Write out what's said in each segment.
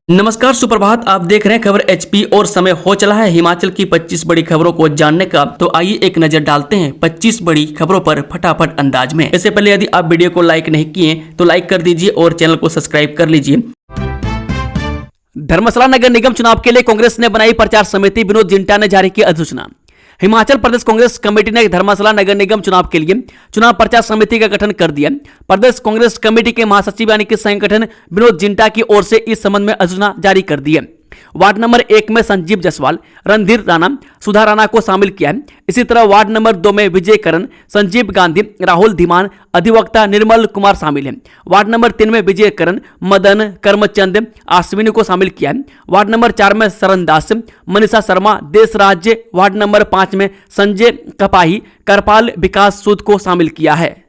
नमस्कार, सुप्रभात। आप देख रहे हैं खबर एचपी और समय हो चला है हिमाचल की 25 बड़ी खबरों को जानने का। तो आइए एक नजर डालते हैं 25 बड़ी खबरों पर फटाफट अंदाज में। इससे पहले यदि आप वीडियो को लाइक नहीं किए तो लाइक कर दीजिए और चैनल को सब्सक्राइब कर लीजिए। धर्मशाला नगर निगम चुनाव के लिए कांग्रेस ने बनाई प्रचार समिति, विनोद जिंटा ने जारी की अधिसूचना। हिमाचल प्रदेश कांग्रेस कमेटी ने धर्मशाला नगर निगम चुनाव के लिए चुनाव प्रचार समिति का गठन कर दिया। प्रदेश कांग्रेस कमेटी के महासचिव यानी कि संगठन विनोद जिंटा की ओर से इस संबंध में अधिसूचना जारी कर दी है। वार्ड नंबर 1 में संजीव जायसवाल, रणधीर राणा, सुधा राणा को शामिल किया है। इसी तरह वार्ड नंबर 2 में विजय करण, संजीव गांधी, राहुल धीमान, अधिवक्ता निर्मल कुमार शामिल हैं। वार्ड नंबर 3 में विजय करण, मदन, कर्मचंद, आश्विनी को शामिल किया है। वार्ड नंबर 4 में शरण दास, मनीषा शर्मा, देश राज्य। वार्ड नंबर 5 में संजय कपाही, करपाल विकास सूद को शामिल किया है।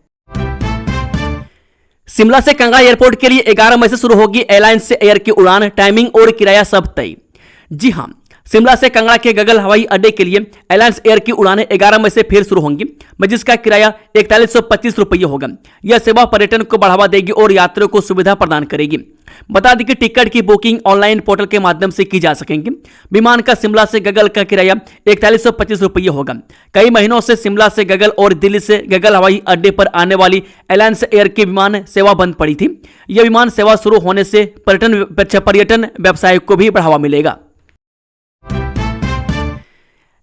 शिमला से कांगड़ा एयरपोर्ट के लिए 11 मई से शुरू होगी एयरलाइंस एयर की उड़ान। टाइमिंग और किराया सब तय। जी हां, शिमला से कांगड़ा के गगल हवाई अड्डे के लिए एयरलाइंस एयर की उड़ानें 11 मई से फिर शुरू होंगी, जिसका किराया 4125 रुपये होगा। यह सेवा पर्यटन को बढ़ावा देगी और यात्रियों को सुविधा प्रदान करेगी। बता दें कि टिकट की बुकिंग ऑनलाइन पोर्टल के माध्यम से की जा सकेगी। विमान का शिमला से गगल का किराया 4125 रुपये होगा। कई महीनों से शिमला से गगल और दिल्ली से गगल हवाई अड्डे पर आने वाली एयरलाइंस एयर की विमान सेवा बंद पड़ी थी। यह विमान सेवा शुरू होने से पर्यटन व्यवसाय को भी बढ़ावा मिलेगा।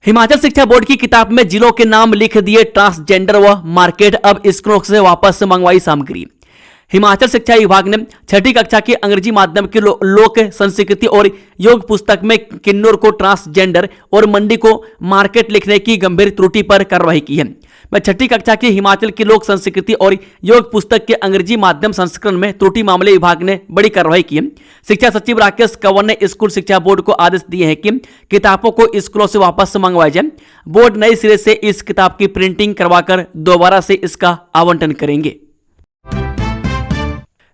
हिमाचल शिक्षा बोर्ड की किताब में जिलों के नाम लिख दिए ट्रांसजेंडर व मार्केट, अब स्कूलों से वापस मंगवाई सामग्री। हिमाचल शिक्षा विभाग ने 6ठी कक्षा की अंग्रेजी माध्यम की लोक संस्कृति और योग पुस्तक में किन्नौर को ट्रांसजेंडर और मंडी को मार्केट लिखने की गंभीर त्रुटि पर कार्रवाई की है। 6ठी कक्षा की हिमाचल की लोक संस्कृति और योग पुस्तक के अंग्रेजी माध्यम संस्करण में त्रुटि मामले विभाग ने बड़ी कार्रवाई की है। शिक्षा सचिव राकेश कंवर ने स्कूल शिक्षा बोर्ड को आदेश दिए हैं कि किताबों को स्कूलों से वापस मंगवाया जाए। बोर्ड नए सिरे से इस किताब की प्रिंटिंग करवाकर दोबारा से इसका आवंटन करेंगे।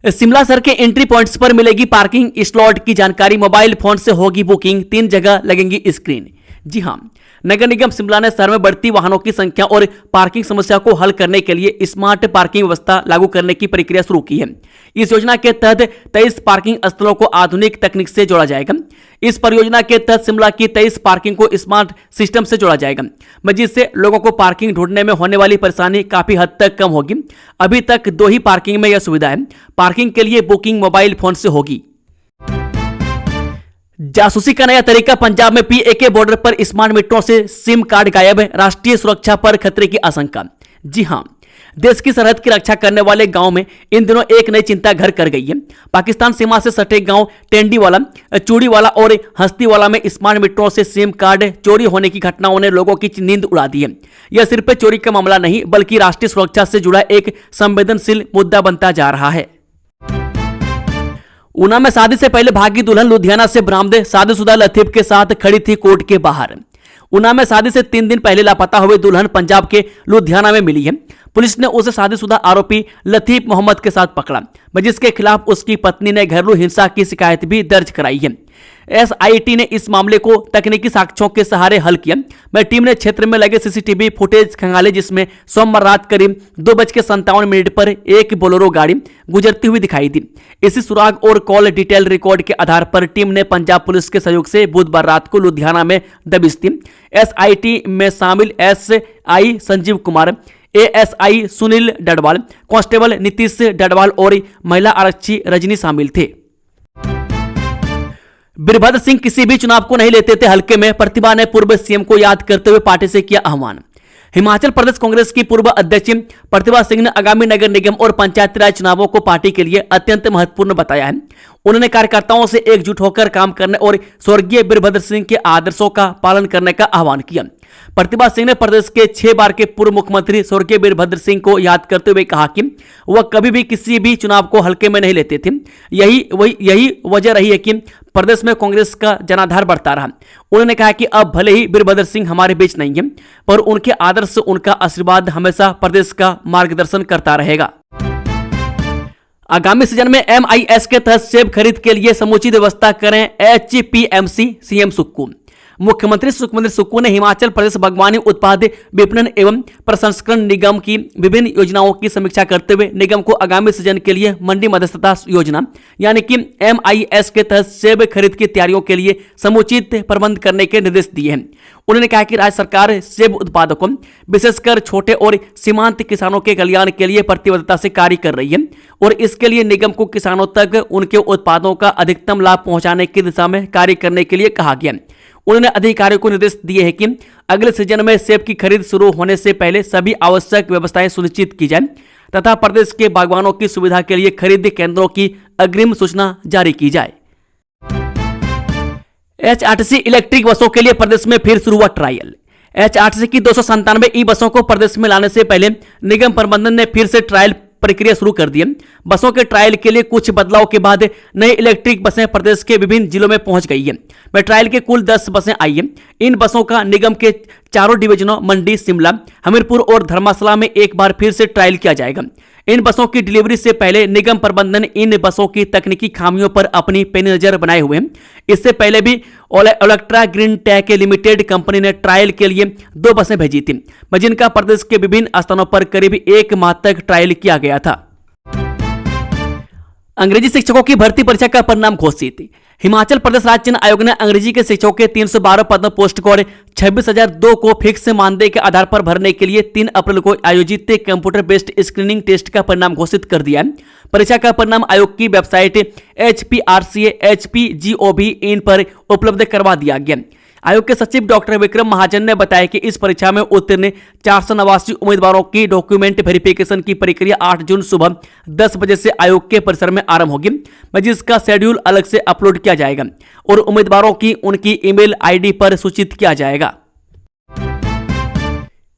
शिमला शहर के एंट्री पॉइंट्स पर मिलेगी पार्किंग स्लॉट की जानकारी, मोबाइल फोन से होगी बुकिंग, 3 जगह लगेंगी स्क्रीन। जी हां, नगर निगम शिमला ने शहर में बढ़ती वाहनों की संख्या और पार्किंग समस्या को हल करने के लिए स्मार्ट पार्किंग व्यवस्था लागू करने की प्रक्रिया शुरू की है। इस योजना के तहत 23 पार्किंग स्थलों को आधुनिक तकनीक से जोड़ा जाएगा। इस परियोजना के तहत शिमला की 23 पार्किंग को स्मार्ट सिस्टम से जोड़ा जाएगा, जिससे लोगों को पार्किंग ढूंढने में होने वाली परेशानी काफी हद तक कम होगी। अभी तक 2 ही पार्किंग में यह सुविधा है। पार्किंग के लिए बुकिंग मोबाइल फोन से होगी। जासूसी का नया तरीका, पंजाब में पीएके बॉर्डर पर स्मार्ट मीटरों से सिम कार्ड गायब, राष्ट्रीय सुरक्षा पर खतरे की आशंका। जी हां, देश की सरहद की रक्षा करने वाले गांव में इन दिनों एक नई चिंता घर कर गई है। पाकिस्तान सीमा से सटे गांव टेंडीवाला, चूड़ीवाला और हस्तीवाला में स्मार्ट मीटरों से सिम कार्ड चोरी होने की घटनाओं ने लोगों की नींद उड़ा दी है। यह सिर्फ चोरी का मामला नहीं, बल्कि राष्ट्रीय सुरक्षा से जुड़ा एक संवेदनशील मुद्दा बनता जा रहा है। ऊना में शादी से पहले भागी दुल्हन लुधियाना से बरामद, शादीशुदा लतीफ के साथ खड़ी थी कोर्ट के बाहर। ऊना में शादी से 3 दिन पहले लापता हुए दुल्हन पंजाब के लुधियाना में मिली है। पुलिस ने उसे शादीशुदा आरोपी लतीफ मोहम्मद के साथ पकड़ा, जिसके खिलाफ उसकी पत्नी ने घरेलू हिंसा की शिकायत भी दर्ज कराई है। एसआईटी ने इस मामले को तकनीकी साक्ष्यों के सहारे हल किया। टीम ने क्षेत्र में लगे सीसीटीवी फुटेज खंगाले, जिसमें सोमवार रात करीब 2:57 पर एक बोलेरो गाड़ी गुजरती हुई दिखाई दी। इसी सुराग और कॉल डिटेल रिकॉर्ड के आधार पर टीम ने पंजाब पुलिस के सहयोग से बुधवार रात को लुधियाना में दबिश दी। एसआईटी में शामिल SI Sanjeev Kumar, ASI Sunil Dadwal, constable Nitish Dadwal और महिला आरक्षी रजनी शामिल थे। वीरभद्र सिंह किसी भी चुनाव को नहीं लेते थे हल्के में, प्रतिभा ने पूर्व सीएम को याद करते हुए पार्टी से किया आह्वान। हिमाचल प्रदेश कांग्रेस की पूर्व अध्यक्ष प्रतिभा सिंह ने आगामी नगर निगम और पंचायती राज चुनावों को पार्टी के लिए अत्यंत महत्वपूर्ण बताया है। उन्होंने कार्यकर्ताओं से एकजुट होकर काम करने और स्वर्गीय वीरभद्र सिंह के आदर्शों का पालन करने का आह्वान किया। प्रतिभा सिंह ने प्रदेश के 6 बार के पूर्व मुख्यमंत्री स्वर्गीय वीरभद्र सिंह को याद करते हुए कहा कि वह कभी भी किसी भी चुनाव को हल्के में नहीं लेते थे। यही वजह रही है कि प्रदेश में कांग्रेस का जनाधार बढ़ता रहा। उन्होंने कहा कि अब भले ही वीरभद्र सिंह हमारे बीच नहीं है, पर उनके आदर्श, उनका आशीर्वाद हमेशा प्रदेश का मार्गदर्शन करता रहेगा। आगामी सीजन में एमआईएस के तहत सेब खरीद के लिए समुचित व्यवस्था करें, एचपीएमसी सीएम सुक्कू। मुख्यमंत्री सुखविंदर सुक्खू ने हिमाचल प्रदेश बागवानी उत्पाद विपणन एवं प्रसंस्करण निगम की विभिन्न योजनाओं की समीक्षा करते हुए निगम को आगामी सीजन के लिए मंडी मध्यस्थता योजना यानी कि MIS के तहत सेब खरीद की तैयारियों के लिए समुचित प्रबंध करने के निर्देश दिए हैं। उन्होंने कहा कि राज्य सरकार सेब उत्पादकों विशेषकर छोटे और सीमांत किसानों के कल्याण के लिए प्रतिबद्धता से कार्य कर रही है और इसके लिए निगम को किसानों तक उनके उत्पादों का अधिकतम लाभ पहुंचाने की दिशा में कार्य करने के लिए कहा गया। उन्होंने अधिकारियों को निर्देश दिए हैं कि अगले सीजन में सेब की खरीद शुरू होने से पहले सभी आवश्यक व्यवस्थाएं सुनिश्चित की जाए तथा प्रदेश के बागवानों की सुविधा के लिए खरीद केंद्रों की अग्रिम सूचना जारी की जाए। HRTC इलेक्ट्रिक बसों के लिए प्रदेश में फिर शुरू हुआ ट्रायल। HRTC की 297 ई बसों को प्रदेश में लाने से पहले निगम प्रबंधन ने फिर से ट्रायल प्रक्रिया शुरू कर दी है। बसों के ट्रायल के लिए कुछ बदलाव के बाद नई इलेक्ट्रिक बसें प्रदेश के विभिन्न जिलों में पहुंच गई है। वह ट्रायल के कुल 10 बसें आई हैं। इन बसों का निगम के चारों डिवीजनों मंडी, शिमला, हमीरपुर और धर्मशाला में एक बार फिर से ट्रायल किया जाएगा। इन बसों की डिलीवरी से पहले निगम प्रबंधन इन बसों की तकनीकी खामियों पर अपनी पैनी नजर बनाए हुए हैं। इससे पहले भी ओलेक्ट्रा ग्रीन टेक लिमिटेड कंपनी ने ट्रायल के लिए 2 बसें भेजी थी, जिनका प्रदेश के विभिन्न स्थानों पर करीब 1 माह तक ट्रायल किया गया था। अंग्रेजी शिक्षकों की भर्ती परीक्षा का परिणाम घोषित। हिमाचल प्रदेश राज्य चयन आयोग ने अंग्रेजी के शिक्षकों के 312 पदों पोस्ट को 26,002 को फिक्स मानदेय के आधार पर भरने के लिए 3 अप्रैल को आयोजित कंप्यूटर बेस्ड स्क्रीनिंग टेस्ट का परिणाम घोषित कर दिया है। परीक्षा का परिणाम आयोग की वेबसाइट HPRCA HPGOV इन पर उपलब्ध करवा दिया गया। आयोग के सचिव डॉक्टर विक्रम महाजन ने बताया कि इस परीक्षा में उत्तीर्ण 489 उम्मीदवारों की डॉक्यूमेंट वेरिफिकेशन की प्रक्रिया 8 जून सुबह 10 बजे से आयोग के परिसर में आरंभ होगी, जिसका शेड्यूल अलग से अपलोड किया जाएगा और उम्मीदवारों की उनकी ईमेल आईडी पर सूचित किया जाएगा।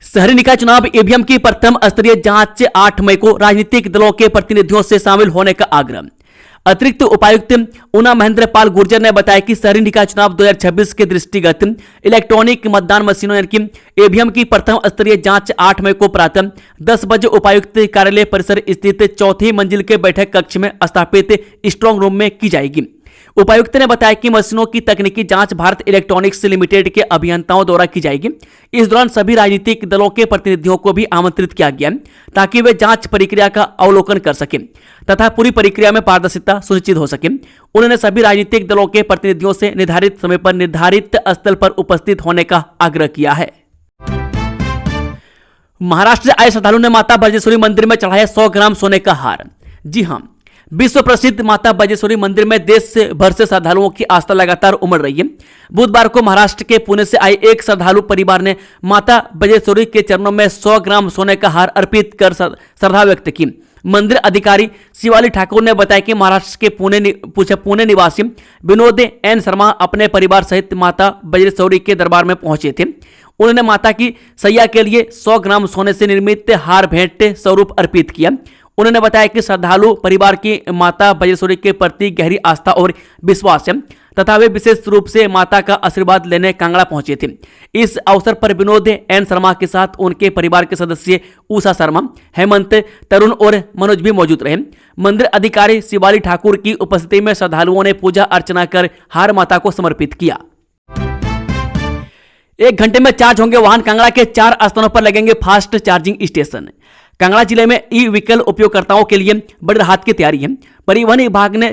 शहरी निकाय चुनाव ईवीएम की प्रथम स्तरीय जांच 8 मई को राजनीतिक दलों के प्रतिनिधियों से शामिल होने का आग्रह। अतिरिक्त उपायुक्त ऊना महेंद्र पाल गुर्जर ने बताया कि शहरी निकाय चुनाव 2026 के दृष्टिगत इलेक्ट्रॉनिक मतदान मशीनों यानी कि ईवीएम की प्रथम स्तरीय जांच 8 मई को प्रातः 10 बजे उपायुक्त कार्यालय परिसर स्थित 4थी मंजिल के बैठक कक्ष में स्थापित स्ट्रांग रूम में की जाएगी। उपायुक्त ने बताया कि मशीनों की तकनीकी जांच भारत इलेक्ट्रॉनिक्स लिमिटेड के अभियंताओं द्वारा की जाएगी। इस दौरान सभी राजनीतिक दलों के प्रतिनिधियों को भी आमंत्रित किया गया ताकि वे जांच प्रक्रिया का अवलोकन कर सकें तथा पूरी प्रक्रिया में पारदर्शिता सुनिश्चित हो सके। उन्होंने सभी राजनीतिक दलों के प्रतिनिधियों से निर्धारित समय पर निर्धारित स्थल पर उपस्थित होने का आग्रह किया है। महाराष्ट्र से आए श्रद्धालु ने माता बजेश्वरी मंदिर में चढ़ाया 100 ग्राम सोने का हार। जी हां, विश्व प्रसिद्ध माता बजेश्वरी मंदिर में देश भर से श्रद्धालुओं की आस्था लगातार उमड़ रही है। बुधवार को महाराष्ट्र के पुणे से आए एक श्रद्धालु परिवार ने माता बजेश्वरी के चरणों में 100 ग्राम सोने का हार अर्पित कर श्रद्धा व्यक्त की। मंदिर अधिकारी शिवाली ठाकुर ने बताया कि महाराष्ट्र के पुणे निवासी विनोद एन शर्मा अपने परिवार सहित माता बजेश्वरी के दरबार में पहुंचे थे। उन्होंने माता की सैया के लिए 100 ग्राम सोने से निर्मित हार भेंट स्वरूप अर्पित किया। उन्होंने बताया कि श्रद्धालु परिवार की माता बजेश्वरी के प्रति गहरी आस्था और विश्वास है तथा वे विशेष रूप से माता का आशीर्वाद लेने कांगड़ा पहुंचे थे। इस अवसर पर विनोद एन शर्मा के साथ उनके परिवार के सदस्य उषा शर्मा, हेमंत, तरुण और मनोज भी मौजूद रहे। मंदिर अधिकारी शिवाली ठाकुर की उपस्थिति में श्रद्धालुओं ने पूजा अर्चना कर हार माता को समर्पित किया। 1 घंटे में चार्ज होंगे वाहन। कांगड़ा के 4 स्थानों पर लगेंगे फास्ट चार्जिंग स्टेशन। कांगड़ा जिले में ई व्हीकल उपयोगकर्ताओं के लिए बड़ी राहत की तैयारी है। परिवहन विभाग ने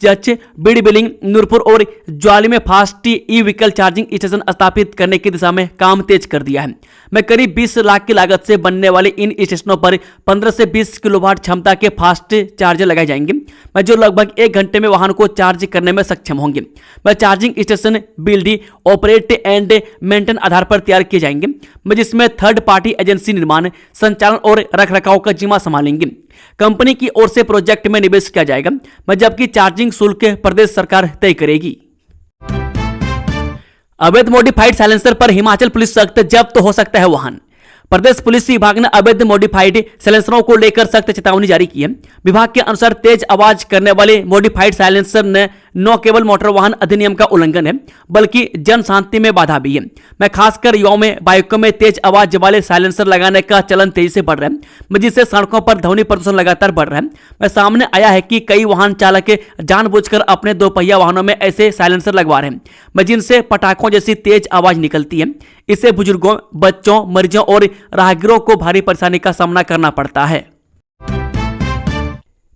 जच, बीड़ बिलिंग, नूरपुर और ज्वाली में fast e vehicle charging station स्थापित करने की दिशा में काम तेज कर दिया है। में करीब 20 लाख की लागत से बनने वाले इन स्टेशनों पर 15 से 20 किलोवाट क्षमता के फास्ट चार्जर लगाए जाएंगे, जो लगभग 1 घंटे में वाहन को चार्ज करने में सक्षम होंगे। Charging station build, operate and maintain आधार पर तैयार किए जाएंगे, जिसमें थर्ड पार्टी एजेंसी निर्माण, संचालन और रखरखाव का जिम्मा संभालेंगे। कंपनी की ओर से प्रोजेक्ट में निवेश किया जाएगा, जबकि चार्जिंग शुल्क प्रदेश सरकार तय करेगी। अवैध मॉडिफाइड साइलेंसर पर हिमाचल पुलिस सख्त, जब्त हो सकता है वाहन। प्रदेश पुलिस विभाग ने अवैध मॉडिफाइड साइलेंसरों को लेकर सख्त चेतावनी जारी की है। विभाग के अनुसार तेज आवाज करने वाले मॉडिफाइड साइलेंसर ने न केवल मोटर वाहन अधिनियम का उल्लंघन है बल्कि जन शांति में बाधा भी है। मैं खासकर युवाओं में बाइकों में तेज आवाज वाले साइलेंसर लगाने का चलन तेजी से बढ़ रहा है, जिससे सड़कों पर ध्वनि प्रदूषण लगातार बढ़ रहा है। मैं सामने आया है कि कई वाहन चालक जानबूझकर अपने दोपहिया वाहनों में ऐसे साइलेंसर लगवा रहे हैं जिनसे पटाखों जैसी तेज आवाज निकलती है। इससे बुजुर्गों, बच्चों, मरीजों और राहगीरों को भारी परेशानी का सामना करना पड़ता है।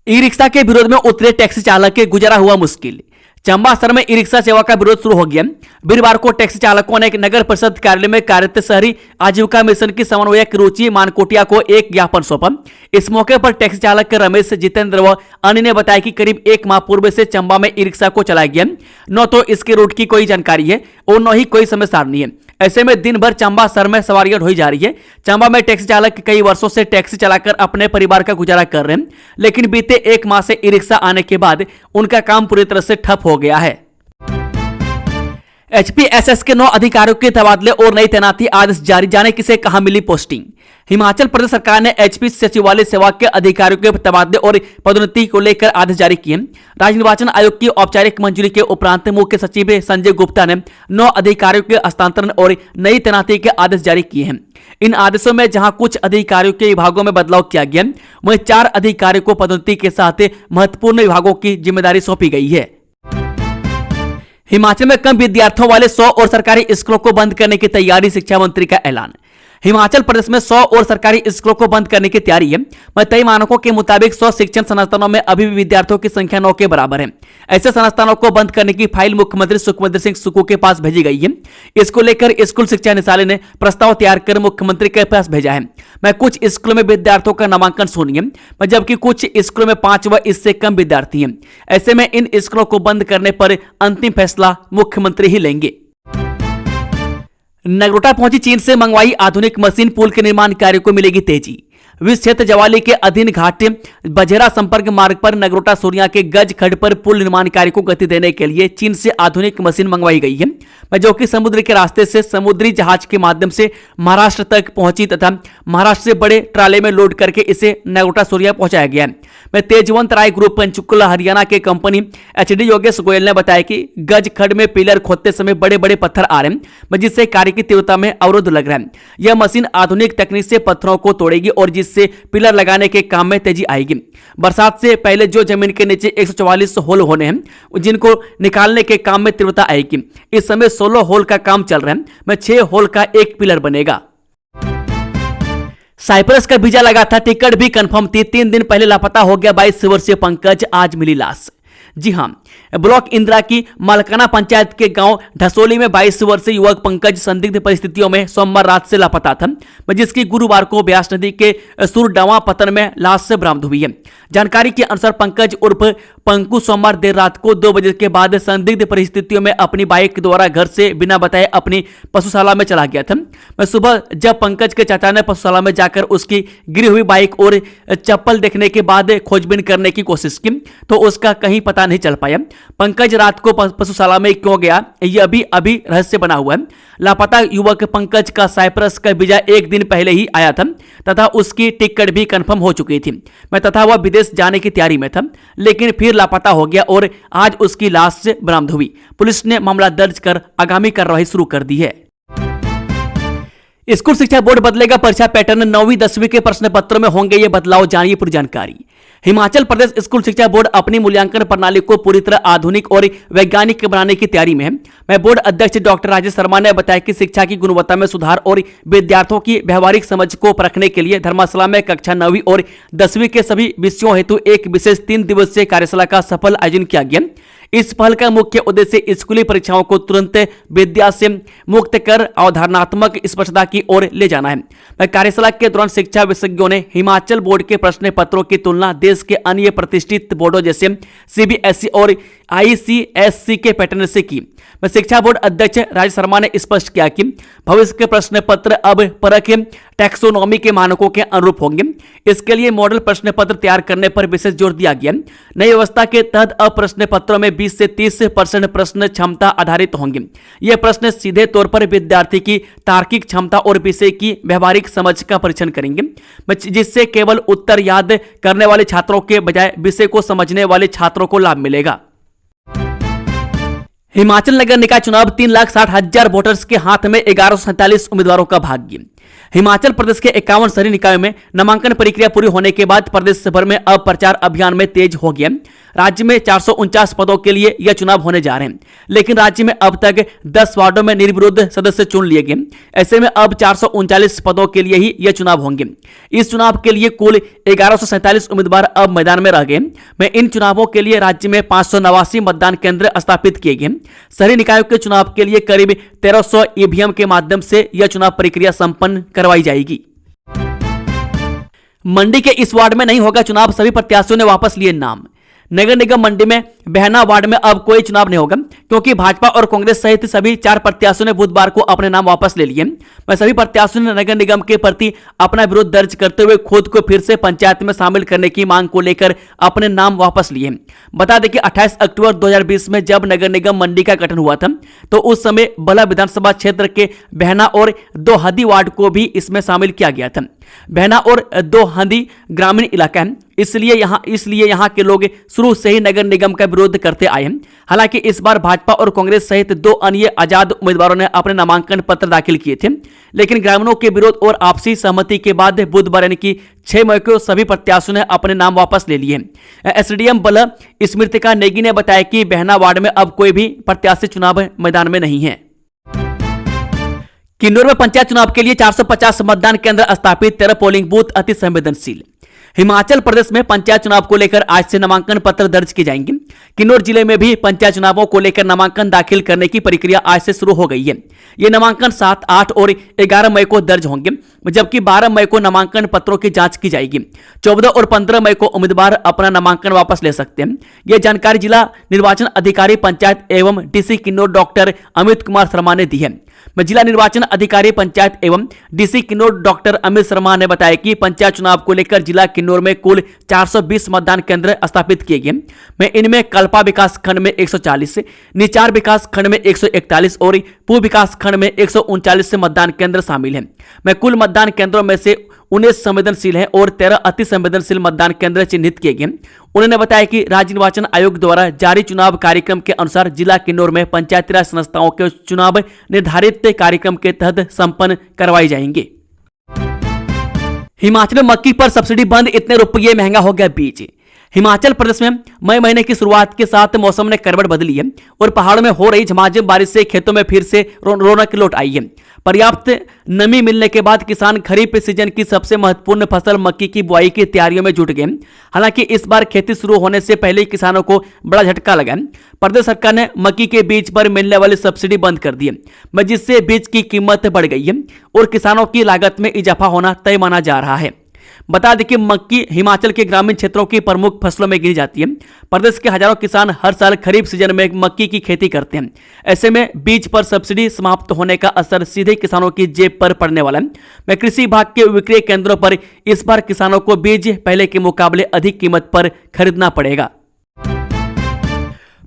ई रिक्शा के विरोध में उतरे टैक्सी चालक के गुजारा हुआ मुश्किल। चंबा शहर में ई रिक्शा सेवा का विरोध शुरू हो गया। वीरवार को टैक्सी चालकों ने नगर परिषद कार्यालय में कार्यरत शहरी आजीविका मिशन की समन्वयक रुचि मानकोटिया को एक ज्ञापन सौंपा। इस मौके पर टैक्सी चालक रमेश, जितेंद्र व अन्य ने बताया कि करीब 1 माह पूर्व से चंबा में ई रिक्शा को चलाया गया। न तो इसके रूट की कोई जानकारी है और न ही कोई समय सारणी है। ऐसे में दिन भर चंबा शहर में सवारियां ढोई जा रही है। चंबा में टैक्सी चालक कई वर्षों से टैक्सी चलाकर अपने परिवार का गुजारा कर रहे हैं, लेकिन बीते 1 माह से ई रिक्शा आने के बाद उनका काम पूरी तरह से ठप हो गया है। एचपीएसएस के 9 अधिकारियों के तबादले और नई तैनाती आदेश जारी, जाने किसे कहां मिली पोस्टिंग। हिमाचल प्रदेश सरकार ने एचपी सचिवालय सेवा के अधिकारियों के तबादले और पदोन्नति को लेकर आदेश जारी किए। राज्य निर्वाचन आयोग की औपचारिक मंजूरी के उपरांत मुख्य सचिव संजय गुप्ता ने 9 अधिकारियों के हस्तांतरण और नई तैनाती के आदेश जारी किए हैं। इन आदेशों में जहां कुछ अधिकारियों के विभागों में बदलाव किया गया, वहीं 4 अधिकारियों को पदोन्नति के साथ महत्वपूर्ण विभागों की जिम्मेदारी सौंपी गई है। हिमाचल में कम विद्यार्थियों वाले 100 और सरकारी स्कूलों को बंद करने की तैयारी, शिक्षा मंत्री का ऐलान। हिमाचल प्रदेश में 100 और सरकारी स्कूलों को बंद करने की तैयारी है। तय मानकों के मुताबिक 100 शिक्षण संस्थानों में अभी भी विद्यार्थियों की संख्या 9 के बराबर है। ऐसे संस्थानों को बंद करने की फाइल मुख्यमंत्री सुखविंदर सिंह सुक्खू के पास भेजी गई है। इसको लेकर स्कूल शिक्षा निदेशालय ने प्रस्ताव तैयार कर मुख्यमंत्री के पास भेजा है। कुछ स्कूलों में विद्यार्थियों का नामांकन शून्य है, जबकि कुछ स्कूलों में 5 व इससे कम विद्यार्थी हैं। ऐसे में इन स्कूलों को बंद करने पर अंतिम फैसला मुख्यमंत्री ही लेंगे। नगरोटा पहुंची चीन से मंगवाई आधुनिक मशीन, पुल के निर्माण कार्य को मिलेगी तेजी। विस क्षेत्र जवाली के अधीन घाट बजेरा संपर्क मार्ग पर नगरोटा सूर्या के गज खड्ड पर पुल निर्माण कार्य को गति देने के लिए चीन से आधुनिक मशीन मंगवाई गई है, जो कि समुद्र के रास्ते से समुद्री जहाज के माध्यम से महाराष्ट्र तक पहुंची तथा महाराष्ट्र से बड़े ट्राले में लोड करके इसे नगरोटा सूर्या पहुंचाया गया है। तेजवंत राय ग्रुप पंचकुला हरियाणा के कंपनी एचडी योगेश गोयल ने बताया कि गज खड्ड में पिलर खोदते समय बड़े बड़े पत्थर आ रहे हैं, जिससे कार्य की तीव्रता में अवरोध लग रहा है। यह मशीन आधुनिक तकनीक से पत्थरों को तोड़ेगी और जिससे पिलर लगाने के काम में तेजी आएगी। बरसात से पहले जो जमीन के नीचे 144 होल होने हैं, जिनको निकालने के काम में तीव्रता आएगी। इस समय 16 होल का काम चल रहा है, 6 होल का एक पिलर बनेगा। साइप्रस का वीजा लगा था, टिकट भी कंफर्म थी। 3 दिन पहले लापता हो गया 22 वर्षीय पंकज, आज मिली लाश। जी हां, ब्लॉक इंदिरा की मालकाना पंचायत के गांव ढसोली में 22 वर्षीय युवक पंकज संदिग्ध परिस्थितियों में सोमवार रात से लापता था, जिसकी गुरुवार को ब्यास नदी के सुरडवा पतन में लाश से बरामद हुई है। जानकारी के अनुसार पंकज उर्फ पंकु सोमवार देर रात को 2 बजे के बाद संदिग्ध परिस्थितियों में अपनी बाइक द्वारा घर से बिना बताए अपनी पशुशाला में चला गया था। सुबह जब पंकज के चाचा ने पशुशाला में जाकर उसकी गिरी हुई बाइक और चप्पल देखने के बाद खोजबीन करने की कोशिश की तो उसका कहीं पता नहीं चल पाया। पंकज रात को पशुशाला में क्यों गया, यह अभी रहस्य बना हुआ है। लापता युवक पंकज का साइप्रस का वीजा 1 दिन पहले ही आया था तथा उसकी टिकट भी कंफर्म हो चुकी थी तथा वह विदेश जाने की तैयारी में था, लेकिन फिर लापता हो गया और आज उसकी लाश बरामद हुई। पुलिस ने मामला दर्ज कर आगामी कार्रवाई शुरू कर दी है। स्कूल शिक्षा बोर्ड बदलेगा परीक्षा पैटर्न, 9वीं 10वीं के प्रश्न पत्रों में होंगे ये बदलाव, जानिए पूरी जानकारी। हिमाचल प्रदेश स्कूल शिक्षा बोर्ड अपनी मूल्यांकन प्रणाली को पूरी तरह आधुनिक और वैज्ञानिक बनाने की तैयारी में है। बोर्ड अध्यक्ष डॉक्टर राजेश शर्मा ने बताया कि शिक्षा की गुणवत्ता में सुधार और विद्यार्थियों की व्यवहारिक समझ को परखने के लिए धर्मशाला में कक्षा 9वीं और 10वीं के सभी विषयों हेतु एक विशेष 3 दिवसीय कार्यशाला का सफल आयोजन किया गया। इस पहल का मुख्य उद्देश्य स्कूली परीक्षाओं को तुरंत विद्या से मुक्त कर अवधारणात्मक स्पष्टता की ओर ले जाना है। कार्यशाला के दौरान शिक्षा विशेषज्ञों ने हिमाचल बोर्ड के प्रश्न पत्रों की तुलना देश के अन्य प्रतिष्ठित बोर्डों जैसे सीबीएसई और आईसीएससी के पैटर्न से की। शिक्षा बोर्ड अध्यक्ष राजेश शर्मा ने स्पष्ट किया कि भविष्य के प्रश्न पत्र अब परख टैक्सोनॉमी के मानकों के अनुरूप होंगे। इसके लिए मॉडल प्रश्न पत्र तैयार करने पर विशेष जोर दिया गया। नई व्यवस्था के तहत अब प्रश्न पत्रों में 20 से 30% प्रश्न क्षमता आधारित होंगे। ये प्रश्न सीधे तौर पर विद्यार्थी की तार्किक क्षमता और विषय की व्यवहारिक समझ का परीक्षण करेंगे, जिससे केवल उत्तर याद करने वाले छात्रों के बजाय विषय को समझने वाले छात्रों को लाभ मिलेगा। हिमाचल नगर निकाय चुनाव 3,60,000 वोटर्स के हाथ में 1147 उम्मीदवारों का भाग्य। हिमाचल प्रदेश के 51 शहरी निकायों में नामांकन प्रक्रिया पूरी होने के बाद प्रदेश भर में अब प्रचार अभियान में तेज हो गया। राज्य में 449 पदों के लिए यह चुनाव होने जा रहे हैं, लेकिन राज्य में अब तक 10 वार्डों में निर्विरोध सदस्य चुन लिए गए। ऐसे में अब 439 पदों के लिए ही यह चुनाव होंगे। इस चुनाव के लिए कुल 1147 उम्मीदवार अब मैदान में रह गए। में इन चुनावों के लिए राज्य में 589 मतदान केंद्र स्थापित किए गए। शहरी निकायों के चुनाव के लिए करीब 1300 ईवीएम के माध्यम से यह चुनाव प्रक्रिया संपन्न करवाई जाएगी। मंडी के इस वार्ड में नहीं होगा चुनाव, सभी प्रत्याशियों ने वापस लिए नाम। नगर निगम मंडी में बहना वार्ड में अब कोई चुनाव नहीं होगा, क्योंकि भाजपा और कांग्रेस सहित सभी 4 प्रत्याशियों ने बुधवार को अपने नाम वापस ले लिए। वह सभी प्रत्याशियों ने नगर निगम के प्रति अपना विरोध दर्ज करते हुए खुद को फिर से पंचायत में शामिल करने की मांग को लेकर अपने नाम वापस लिए। बता दें कि 28 अक्टूबर 2020 में जब नगर निगम मंडी का गठन हुआ था, तो उस समय बल्ह विधानसभा क्षेत्र के बहना और दोहदी वार्ड को भी इसमें शामिल किया गया था। बहना और दोहदी ग्रामीण इलाका है, इसलिए यहां के लोग शुरू से ही नगर निगम का विरोध करते आए हैं। हालांकि इस बार भाजपा और कांग्रेस सहित 2 अन्य आजाद उम्मीदवारों ने अपने नामांकन पत्र दाखिल किए थे, लेकिन ग्रामीणों के विरोध और आपसी सहमति के बाद बुधवार यानी कि 6 मई को सभी प्रत्याशियों ने अपने नाम वापस ले लिए। एसडीएम बल्ह स्मृतिका नेगी ने बताया कि बहना वार्ड में अब कोई भी प्रत्याशी चुनाव मैदान में नहीं है। किन्नौर में पंचायत चुनाव के लिए 450 मतदान केंद्र स्थापित, 13 पोलिंग बूथ अति संवेदनशील। हिमाचल प्रदेश में पंचायत चुनाव को लेकर आज से नामांकन पत्र दर्ज किए जाएंगे। किन्नौर जिले में भी पंचायत चुनावों को लेकर नामांकन दाखिल करने की प्रक्रिया आज से शुरू हो गई है। ये नामांकन 7, 8 और 11 मई को दर्ज होंगे, जबकि 12 मई को नामांकन पत्रों की जांच की जाएगी। 14 और 15 मई को उम्मीदवार अपना नामांकन वापस ले सकते हैं। यह जानकारी जिला निर्वाचन अधिकारी पंचायत एवं डीसी किन्नौर डॉक्टर अमित कुमार शर्मा ने दी है। जिला निर्वाचन अधिकारी पंचायत एवं डीसी किन्नौर डॉक्टर अमित शर्मा ने बताया कि पंचायत चुनाव को लेकर जिला किन्नौर में कुल 420 मतदान केंद्र स्थापित किए गए। इनमें कल्पा विकास खंड में 140, निचार विकास खंड में 141 और पूर्व विकास खंड में 139 मतदान केंद्र शामिल हैं। कुल मतदान केंद्रों में से 19 संवेदनशील हैं और 13 अति संवेदनशील मतदान केंद्र चिन्हित किए गए। उन्होंने बताया कि राज्य निर्वाचन आयोग द्वारा जारी चुनाव कार्यक्रम के अनुसार जिला किन्नौर में पंचायती राज संस्थाओं के चुनाव निर्धारित कार्यक्रम के तहत संपन्न करवाए जाएंगे। हिमाचल में मक्की पर सब्सिडी बंद, इतने रुपये महंगा हो गया बीज। हिमाचल प्रदेश में मई महीने की शुरुआत के साथ मौसम ने करवट बदली है और पहाड़ों में हो रही झमाझम बारिश से खेतों में फिर से रौनक लौट आई है। पर्याप्त नमी मिलने के बाद किसान खरीफ सीजन की सबसे महत्वपूर्ण फसल मक्की की बुआई की तैयारियों में जुट गए। हालांकि इस बार खेती शुरू होने से पहले किसानों को बड़ा झटका लगा। प्रदेश सरकार ने मक्की के बीज पर मिलने वाली सब्सिडी बंद कर दी है, जिससे बीज की कीमत बढ़ गई है और किसानों की लागत में इजाफा होना तय माना जा रहा है। बता दें कि मक्की हिमाचल के ग्रामीण क्षेत्रों की प्रमुख फसलों में गिनी जाती है। प्रदेश के हजारों किसान हर साल खरीफ सीजन में मक्की की खेती करते हैं। ऐसे में बीज पर सब्सिडी समाप्त होने का असर सीधे किसानों की जेब पर पड़ने वाला है। कृषि विभाग के विक्रय केंद्रों पर इस बार किसानों को बीज पहले के मुकाबले अधिक कीमत पर खरीदना पड़ेगा।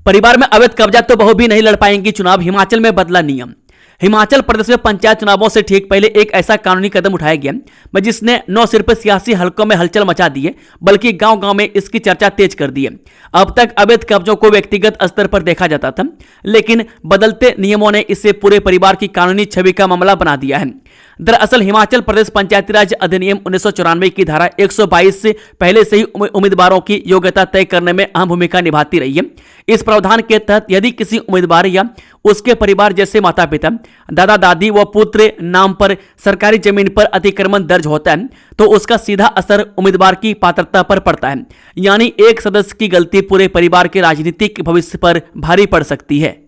परिवार में अवैध कब्जा तो बहू भी नहीं लड़ पाएंगी चुनाव, हिमाचल में बदला नियम। हिमाचल प्रदेश में पंचायत चुनावों से ठीक पहले एक ऐसा कानूनी कदम उठाया गया जिसने न सिर्फ सियासी हलकों में हलचल मचा दी है, बल्कि गांव-गांव में इसकी चर्चा तेज कर दी है। अब तक अवैध कब्जों को व्यक्तिगत स्तर पर देखा जाता था, लेकिन बदलते नियमों ने इसे पूरे परिवार की कानूनी छवि का मामला बना दिया है। दरअसल हिमाचल प्रदेश पंचायती राज अधिनियम 1994 की धारा 122 से पहले से ही उम्मीदवारों की योग्यता तय करने में अहम भूमिका निभाती रही है। इस प्रावधान के तहत यदि किसी उम्मीदवार या उसके परिवार जैसे माता पिता, दादा दादी व पुत्र नाम पर सरकारी जमीन पर अतिक्रमण दर्ज होता है, तो उसका सीधा असर उम्मीदवार की पात्रता पर पड़ता है। यानी एक सदस्य की गलती पूरे परिवार के राजनीतिक भविष्य पर भारी पड़ सकती है।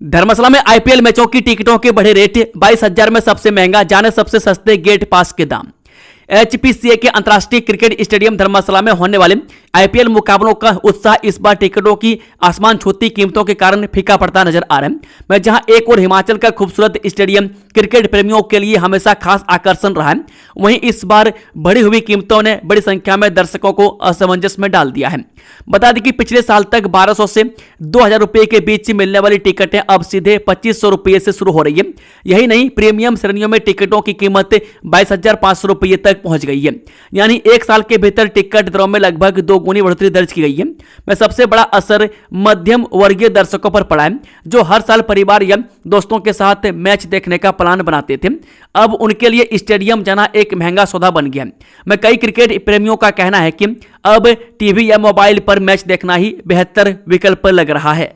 धर्मशाला में आईपीएल मैचों की टिकटों के बढ़े रेट, 22,000 में सबसे महंगा, जाने सबसे सस्ते गेट पास के दाम। HPCA के अंतर्राष्ट्रीय क्रिकेट स्टेडियम धर्मशाला में होने वाले IPL मुकाबलों का उत्साह इस बार टिकटों की आसमान छूती कीमतों के कारण फीका पड़ता नजर आ रहा है। मैं जहां एक और हिमाचल का खूबसूरत स्टेडियम क्रिकेट प्रेमियों के लिए हमेशा खास आकर्षण रहा है, वहीं इस बार बढ़ी हुई कीमतों ने बड़ी संख्या में दर्शकों को असमंजस में डाल दिया है। बता दें कि पिछले साल तक 1200 से 2000 रुपए के बीच मिलने वाली टिकटें अब सीधे 2500 रुपए से शुरू हो रही है। यही नहीं, प्रीमियम श्रेणियों में टिकटों की कीमत 22,500 रुपए तक पहुंच गई है। यानी एक साल के भीतर टिकट दरों में लगभग 2 गुनी बढ़ोतरी दर्ज की गई है। में सबसे बड़ा असर मध्यम वर्गीय दर्शकों पर पड़ा है, जो हर साल परिवार या दोस्तों के साथ मैच देखने का प्लान बनाते थे। अब उनके लिए स्टेडियम जाना एक महंगा सौदा बन गया है। मैं कई क्रिकेट प्रेमियों का कहना है कि अब टीवी या मोबाइल पर मैच देखना ही बेहतर विकल्प लग रहा है।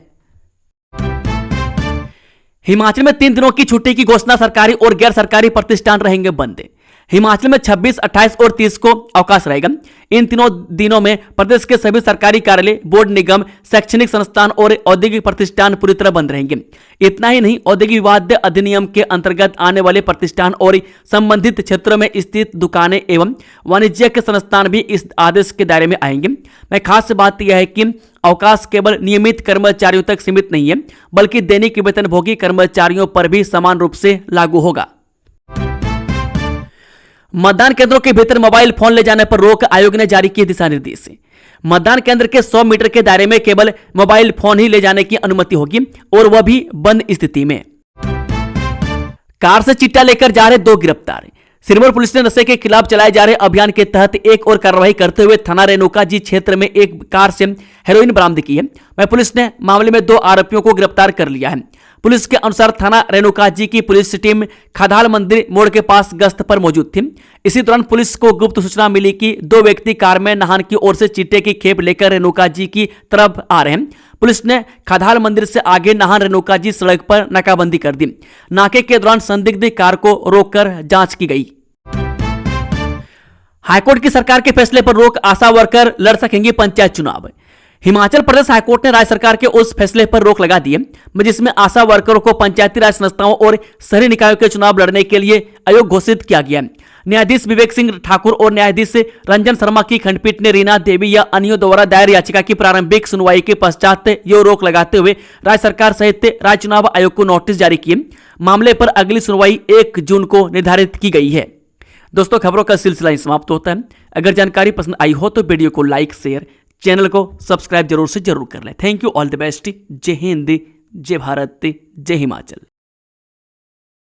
हिमाचल में 3 दिनों की छुट्टी की घोषणा, सरकारी और गैर सरकारी प्रतिष्ठान रहेंगे बंद। हिमाचल में 26, 28 और 30 को अवकाश रहेगा। इन तीनों दिनों में प्रदेश के सभी सरकारी कार्यालय, बोर्ड, निगम, शैक्षणिक संस्थान और औद्योगिक प्रतिष्ठान पूरी तरह बंद रहेंगे। इतना ही नहीं, औद्योगिक विवाद अधिनियम के अंतर्गत आने वाले प्रतिष्ठान और संबंधित क्षेत्रों में स्थित दुकानें एवं वाणिज्यिक संस्थान भी इस आदेश के दायरे में आएंगे। मैं खास बात यह है कि अवकाश केवल नियमित कर्मचारियों तक सीमित नहीं है, बल्कि दैनिक वेतनभोगी कर्मचारियों पर भी समान रूप से लागू होगा। मतदान केंद्रों के भीतर मोबाइल फोन ले जाने पर रोक, आयोग ने जारी किए दिशा निर्देश। मतदान केंद्र के 100 मीटर के दायरे में केवल मोबाइल फोन ही ले जाने की अनुमति होगी, और वह भी बंद स्थिति में। कार से चिट्टा लेकर जा रहे 2 गिरफ्तार। सिरमौर पुलिस ने नशे के खिलाफ चलाए जा रहे अभियान के तहत एक और कार्रवाई करते हुए थाना रेणुका जी क्षेत्र में एक कार से हेरोइन बरामद की है। वह पुलिस ने मामले में 2 आरोपियों को गिरफ्तार कर लिया है। पुलिस के अनुसार थाना रेणुका जी की पुलिस टीम खदाल मंदिर मोड़ के पास गश्त पर मौजूद थी। इसी दौरान पुलिस को गुप्त सूचना मिली कि 2 व्यक्ति कार में नाहन की ओर से चिट्टे की खेप लेकर रेणुका जी की तरफ आ रहे हैं। पुलिस ने खदाल मंदिर से आगे नाहन रेणुका जी सड़क पर नाकाबंदी कर दी। नाके के दौरान संदिग्ध कार को रोककर जांच की गई। हाईकोर्ट की सरकार के फैसले पर रोक, आशा वर्कर लड़ सकेंगे पंचायत चुनाव। हिमाचल प्रदेश हाईकोर्ट ने राज्य सरकार के उस फैसले पर रोक लगा दी है जिसमें आशा वर्करों को पंचायती राज संस्थाओं और शहरी निकायों के चुनाव लड़ने के लिए अयोग्य घोषित किया गया। न्यायाधीश विवेक सिंह ठाकुर और न्यायाधीश रंजन शर्मा की खंडपीठ ने रीना देवी या अन्यों द्वारा दायर याचिका की प्रारंभिक सुनवाई के पश्चात ये रोक लगाते हुए राज्य सरकार सहित राज्य चुनाव आयोग को नोटिस जारी किए। मामले पर अगली सुनवाई 1 जून को निर्धारित की गई है। दोस्तों, खबरों का सिलसिला समाप्त होता है। अगर जानकारी पसंद आई हो तो वीडियो को लाइक, शेयर, चैनल को सब्सक्राइब जरूर कर लें। Thank you, all the best. जय हिंद, जय भारत, जय हिमाचल।